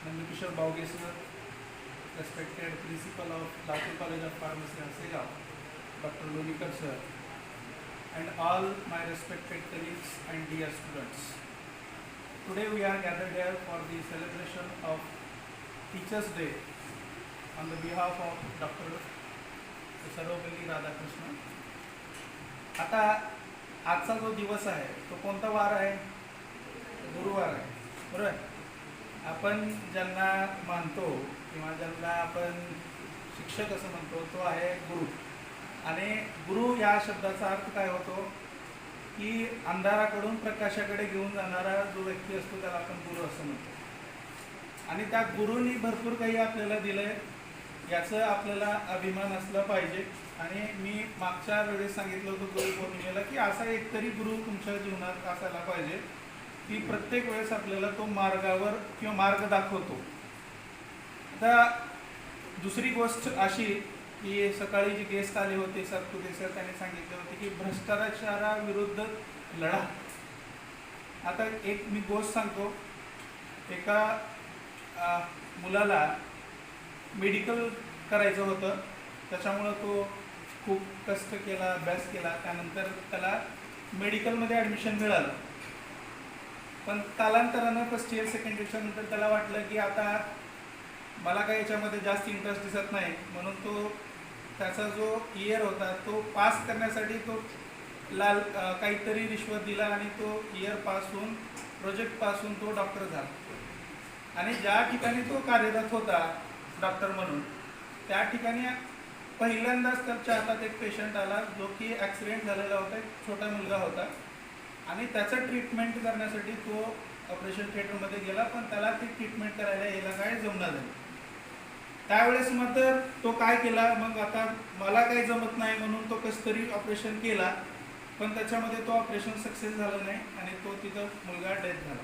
Nandukishore Bauge sir, respected principal of Latur College of Pharmacy and Segaon, Dr. Lonikar sir, and all my respected colleagues and dear students. Today we are gathered here for the celebration of Teachers' Day on the behalf of Dr. Sarvapalli Radhakrishnan. आता आजचा जो दिवस आहे तो कोणता वार आहे? गुरुवार आहे, बरोबर. आपण ज्यांना मानतो किंवा ज्यांना आपण शिक्षक असं म्हणतो तो आहे गुरु. आणि गुरु या शब्दाचा अर्थ काय होतो की अंधाराकडून प्रकाशाकडे घेऊन जाणारा जो व्यक्ती असतो त्याला आपण गुरु असं म्हणतो. आणि त्या गुरुनी भरपूर काही आपल्याला दिलंय, याचं आपल्याला अभिमान असला पाहिजे. आणि मी मागच्या वेळेस सांगितलं होतं गुरु पौर्णिमेला की असा एकतरी गुरु तुमच्या जीवनात असायला पाहिजे की प्रत्येक वेळेस आपल्याला तो मार्गावर किंवा मार्ग दाखवतो. आता दुसरी गोष्ट अशी की सकाळी जे गेस्ट आले होते सरकुते सर, त्यांनी सांगितले होते की भ्रष्टाचाराविरुद्ध लढा. आता एक मी गोष्ट सांगतो. एका मुलाला मेडिकल करायचं होतं, त्याच्यामुळं तो खूप कष्ट केला, अभ्यास केला. त्यानंतर त्याला मेडिकलमध्ये ॲडमिशन मिळालं. पण कालांतरानं फर्स्ट इयर सेकंड इयरच्या नंतर त्याला वाटलं की आता मला काही याच्यामध्ये जास्त इंटरेस्ट दिसत नाही, म्हणून तो त्याचा जो इयर होता तो पास करण्यासाठी तो काहीतरी रिश्वत दिला आणि तो इयर पास होऊन प्रोजेक्ट पास होऊन तो डॉक्टर झाला. आणि ज्या ठिकाणी तो कार्यरत होता डॉक्टर म्हणून त्या ठिकाणी पहिल्यांदाच त्याच्या हातात एक पेशंट आला जो की ॲक्सिडेंट झालेला होता, एक छोटा मुलगा होता. आणि त्याचं ट्रीटमेंट करण्यासाठी तो ऑपरेशन थिएटरमध्ये गेला, पण त्याला ती ट्रीटमेंट करायला यायला काय जमणार नाही. त्यावेळेस मग तो काय केला, मग आता मला काही जमत नाही म्हणून तो कसं तरी ऑपरेशन केला, पण त्याच्यामध्ये तो ऑपरेशन सक्सेस झालं नाही आणि तो तिथं मुलगा डेथ झाला.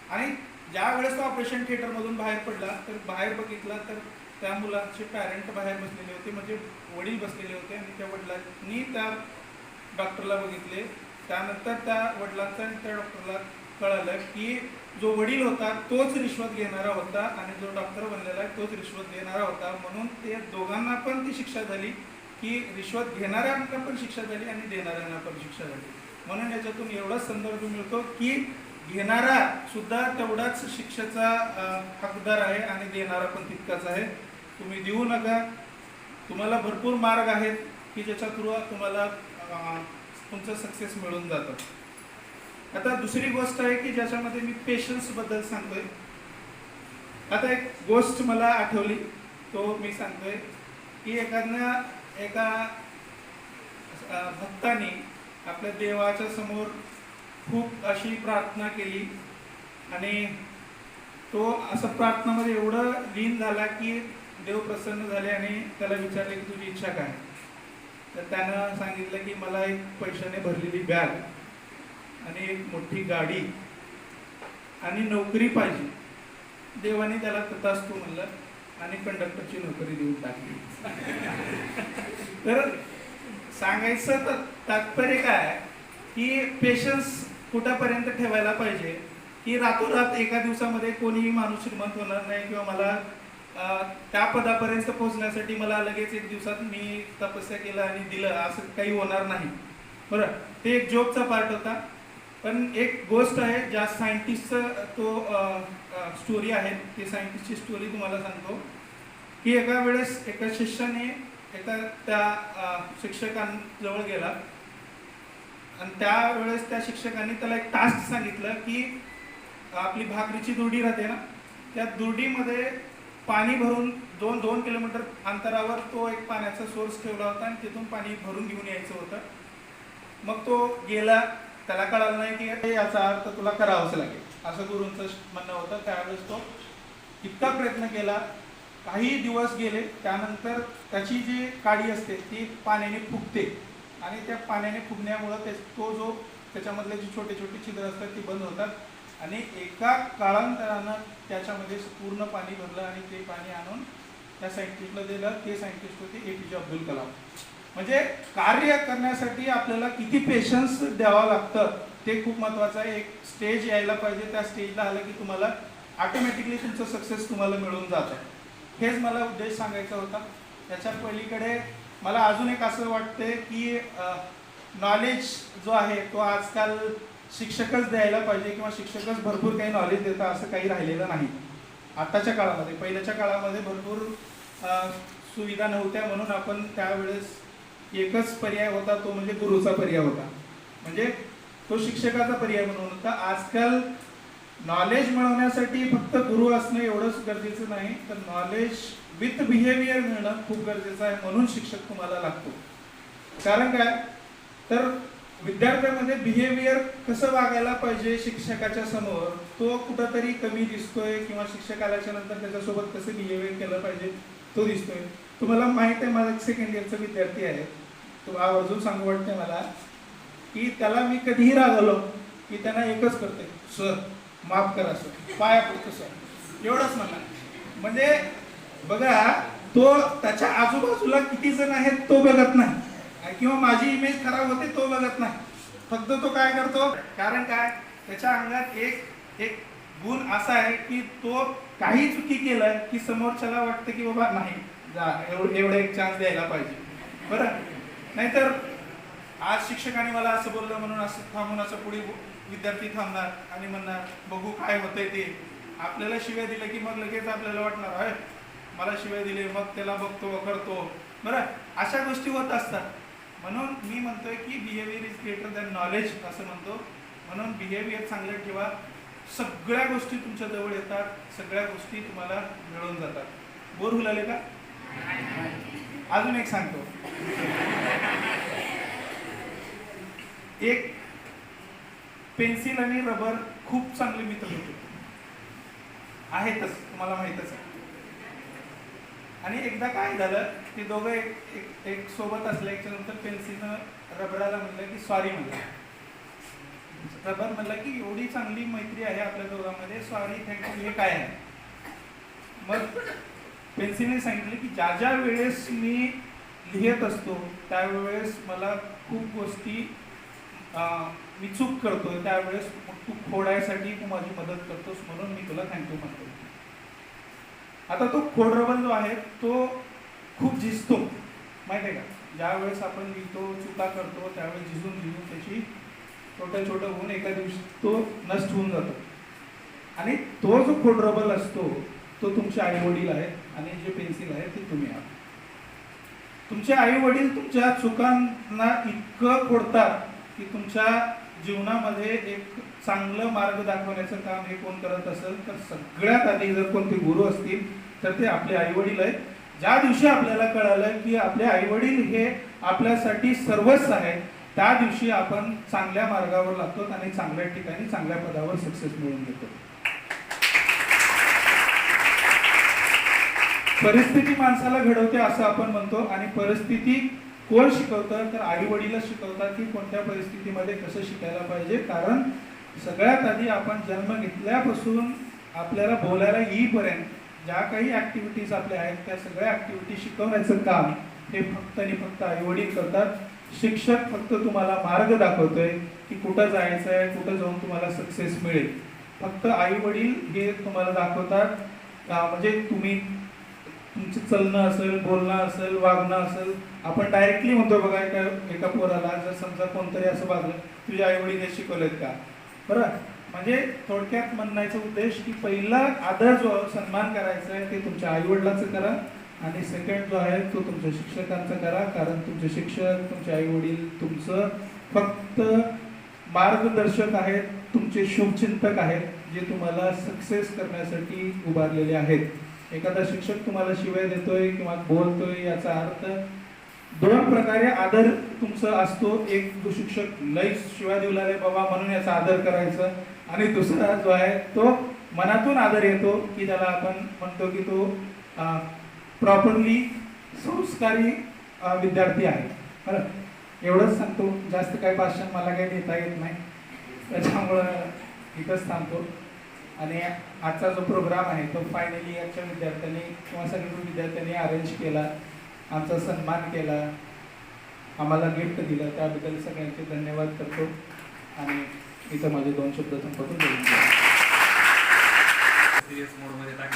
आणि ज्या वेळेस तो ऑपरेशन थिएटरमधून बाहेर पडला तर बाहेर बघितला तर त्या मुलाचे पॅरेंट बाहेर बसलेले होते, म्हणजे वडील बसलेले होते. आणि त्या वडिलांनी त्या डॉक्टरला बघितले. त्यानंतर त्या वडिलांचं आणि त्या डॉक्टरला कळालं की जो वडील होता तोच रिश्वत घेणारा होता आणि जो डॉक्टर बनलेला आहे तोच रिश्वत देणारा होता. म्हणून ते दोघांना पण ती शिक्षा झाली की रिश्वत घेणाऱ्यांना पण शिक्षा झाली आणि देणाऱ्यांना पण शिक्षा झाली. म्हणून याच्यातून एवढाच संदर्भ मिळतो की घेणारा सुद्धा तेवढाच शिक्षेचा हकदार आहे आणि देणारा पण तितकाच आहे. तुम्ही देऊ नका. तुम्हाला भरपूर मार्ग आहेत की ज्याच्या थ्रू तुम्हाला तुमचं सक्सेस मिळून जातं. आता दुसरी गोष्ट आहे की ज्याच्यामध्ये मी पेशन्स बद्दल सांगतोय. आता एक गोष्ट मला आठवली, तो मी सांगतोय की एका भक्ताने आपल्या देवाच्या समोर खूप अशी प्रार्थना केली आणि तो असं प्रार्थनामध्ये एवढं लीन झाला की देव प्रसन्न झाले आणि त्याला विचारले की तुझी इच्छा काय. तर त्यानं सांगितलं की मला एक पैशाने भरलेली बॅग आणि एक मोठी गाडी आणि नोकरी पाहिजे. देवाने त्याला तथास्तु म्हणलं आणि कंडक्टरची नोकरी देऊन टाकली. तर सांगायचं तर तात्पर्य काय की पेशन्स कुठपर्यंत ठेवायला पाहिजे की रातोरात एका दिवसामध्ये कोणीही माणूस श्रीमंत होणार नाही किंवा मला त्या पदापर्यंत पोहोचण्यासाठी मला लगेच एक दिवसात मी तपस्या केलं आणि दिलं असं काही होणार नाही. बरं, ते एक जोकचा पार्ट होता. पण एक गोष्ट आहे ज्या सायंटिस्टचा तो स्टोरी आहे, ती सायंटिस्टची स्टोरी तुम्हाला सांगतो की एका वेळेस एका शिष्याने त्या शिक्षकांजवळ गेला आणि त्यावेळेस त्या शिक्षकांनी त्याला एक टास्क सांगितलं की आपली भाकरीची दुर्डी राहते ना, त्या दुर्डीमध्ये पाणी भरून 2 किलोमीटर अंतरावर तो एक पाण्याचा सोर्स ठेवला होता आणि तिथून पाणी भरून घेऊन यायचं होतं. मग तो गेला, त्याला कळालं नाही की याचा अर्थ तुला करावंच लागेल असं गुरूंचं म्हणणं होतं. त्यावेळेस तो इतका प्रयत्न केला, काही दिवस गेले. त्यानंतर त्याची जी काडी असते ती पाण्याने फुगते आणि त्या पाण्याने फुगण्यामुळं तो जो त्याच्यामधले जे छोटे छोटे छिद्र असतात ती बंद होतात आणि एका काळांतरानं त्याच्यामध्ये पूर्ण पाणी भरलं आणि ते पाणी आणून त्या सायंटिस्टला दिलं. ते सायंटिस्ट होते APJ अब्दुल कलाम. म्हणजे कार्य करण्यासाठी आपल्याला किती पेशन्स द्यावा लागतं ते खूप महत्त्वाचं आहे. एक स्टेज यायला पाहिजे, त्या स्टेजला आलं की तुम्हाला ऑटोमॅटिकली तुमचं सक्सेस तुम्हाला मिळून जातं. हेच मला उद्देश सांगायचा होता. त्याच्या पलीकडे मला अजून एक असं वाटते की नॉलेज जो आहे तो आजकाल शिक्षकच द्यायला पाहिजे किंवा शिक्षकच भरपूर काही नॉलेज देतात असं काही राहिलेलं नाही आताच्या काळामध्ये. पहिल्याच्या काळामध्ये भरपूर सुविधा नव्हत्या म्हणून आपण त्यावेळेस एकच पर्याय होता तो म्हणजे गुरुचा पर्याय होता, म्हणजे तो शिक्षकाचा पर्याय म्हणून होता. आजकाल नॉलेज मिळवण्यासाठी फक्त गुरु असणं एवढंच गरजेचं नाही, तर नॉलेज विथ बिहेवियर मिळणं खूप गरजेचं आहे. म्हणून शिक्षक तुम्हाला लागतो. कारण काय तर विद्यार्थ्यामध्ये बिहेवियर कसं वागायला पाहिजे शिक्षकाच्या समोर तो कुठंतरी कमी दिसतोय, किंवा शिक्षक आल्याच्या नंतर त्याच्यासोबत कसं बिहेवियर केलं पाहिजे तो दिसतोय. तुम्हाला माहित आहे माझा 2nd इयरचा विद्यार्थी आहे, तो आवर्जून सांगू वाटते मला की त्याला मी कधीही रागवलो की त्यांना एकच करते, सर माफ करा सर, पाया पडतो सर, एवढंच म्हणा. म्हणजे बघा तो त्याच्या आजूबाजूला किती जण आहेत तो बघत नाही, किंवा माझी इमेज खराब होते तो बघत नाही. फक्त तो काय करतो, कारण काय त्याच्या अंगात एक गुण असा आहे की तो काही चुकी केलं की समोरच्याला वाटतं की बाबा नाही एवढा एक चान्स द्यायला पाहिजे. बरं, नाहीतर आज शिक्षकाने मला असं बोललं म्हणून असं थांबून असं पुढे विद्यार्थी थांबणार आणि म्हणणार बघू काय होतंय ते. आपल्याला शिव्या दिल्या की मग लगेच आपल्याला वाटणार आहे मला शिव्या दिले, मग त्याला बघतो करतो. बरं, अशा गोष्टी होत असतात. म्हणून मी म्हणतोय की behaviour is greater than knowledge असं म्हणतो. म्हणून बिहेवियर चांगलं ठेवा, सगळ्या गोष्टी तुमच्या जवळ येतात, सगळ्या गोष्टी तुम्हाला मिळून जातात. बोर हुलाले का? अजून एक सांगतो. एक पेन्सिल आणि रबर खूप चांगले मित्र होते, आहेतच, तुम्हाला माहीतच आहे. आणि एकदा काय झालं की दोघं एक सोबत असल्याच्या नंतर पेन्सिलनं रबराला म्हणलं की सॉरी म्हणलं. रबर म्हणलं की एवढी चांगली मैत्री आहे आपल्या दोघांमध्ये, सॉरी थँक्यू हे काय आहे. मग पेन्सिलने सांगितलं की ज्या ज्या वेळेस मी लिहित असतो त्यावेळेस मला खूप गोष्टी मी चूक करतोय, त्यावेळेस तू खोडायसाठी तू माझी मदत करतोस म्हणून मी तुला थँक्यू म्हणतो. आता तो खोड रबर जो आहे तो खूप झिजतो, माहिती आहे का. ज्या वेळेस आपण लिहितो चुका करतो त्यावेळेस झिजून त्याची छोटं होऊन एका दिवशी तो नष्ट होऊन जातो. आणि तो जो खोड रबर असतो तो तुमचे आई वडील आहेत आणि जे पेन्सिल आहे ते तुम्ही आहात. तुमचे आई वडील तुमच्या चुकांना इतकं खोडतात की तुमच्या जीवनामध्ये एक चांगलं मार्ग दाखवण्याचं काम हे कोण करत असेल तर सगळ्यात आधी जर कोणते गुरु असतील तर ते आपले आई वडील आहेत. ज्या दिवशी आपल्याला कळालं की आपले आई वडील हे आपल्यासाठी सर्वस्व आहे त्या दिवशी आपण चांगल्या मार्गावर लागतो आणि चांगल्या ठिकाणी चांगल्या पदावर सक्सेस मिळवून घेतो. परिस्थिती माणसाला घडवते असं आपण म्हणतो, आणि परिस्थिती कोण शिकवतं तर आई वडीलच शिकवतात की कोणत्या परिस्थितीमध्ये कसं शिकायला पाहिजे. कारण सगळ्यात आधी आपण जन्म घेतल्यापासून आपल्याला बोलायला येईपर्यंत ज्या काही ॲक्टिव्हिटीज आपल्या आहेत त्या सगळ्या ॲक्टिव्हिटी शिकवण्याचं काम हे फक्त आणि फक्त आई वडील करतात. शिक्षक फक्त तुम्हाला मार्ग दाखवतोय की कुठं जायचं आहे, कुठं जाऊन तुम्हाला सक्सेस मिळेल. फक्त आई वडील हे तुम्हाला दाखवतात. म्हणजे तुम्ही तुमचं चलणं असेल, बोलणं असेल, वागणं असेल, आपण डायरेक्टली म्हणतो बघा एका पोराला जर समजा कोणतरी असं वागलं तुझे आई वडील हे शिकवलेत का. बरं, म्हणजे थोडक्यात म्हणण्याचा उद्देश की पहिला आदर जो सन्मान करायचा आहे ते तुमच्या आई वडिलांचं करा, आणि सेकंड जो आहे तो तुमच्या शिक्षकांचा करा. कारण तुमचे शिक्षक तुमचे आई वडील तुमचं फक्त मार्गदर्शक आहेत, तुमचे शुभचिंतक आहेत जे तुम्हाला सक्सेस करण्यासाठी उभारलेले आहेत. एखादा शिक्षक तुम्हाला शिवाय देतोय किंवा बोलतोय याचा अर्थ दोन प्रकारे आदर तुमचा असतो. एक जो शिक्षक लय शिवाय देऊ लागले बाबा म्हणून याचा आदर करायचा, आणि दुसरा जो आहे तो मनातून आदर येतो की त्याला आपण म्हणतो की तो प्रॉपरली संस्कारी विद्यार्थी आहे. बरं, एवढंच सांगतो, जास्त काही भाषण मला काही देता येत नाही, त्याच्यामुळं इथंच थांबतो. आणि आजचा जो प्रोग्राम आहे तो फायनली आजच्या विद्यार्थ्यांनी किंवा सगळ्या विद्यार्थ्यांनी अरेंज केला, आमचा सन्मान केला, आम्हाला गिफ्ट दिलं, त्याबद्दल सगळ्यांचे धन्यवाद करतो. आणि इथं माझे 2 शब्द संपवतो. सिरियस मोडमध्ये टाकलं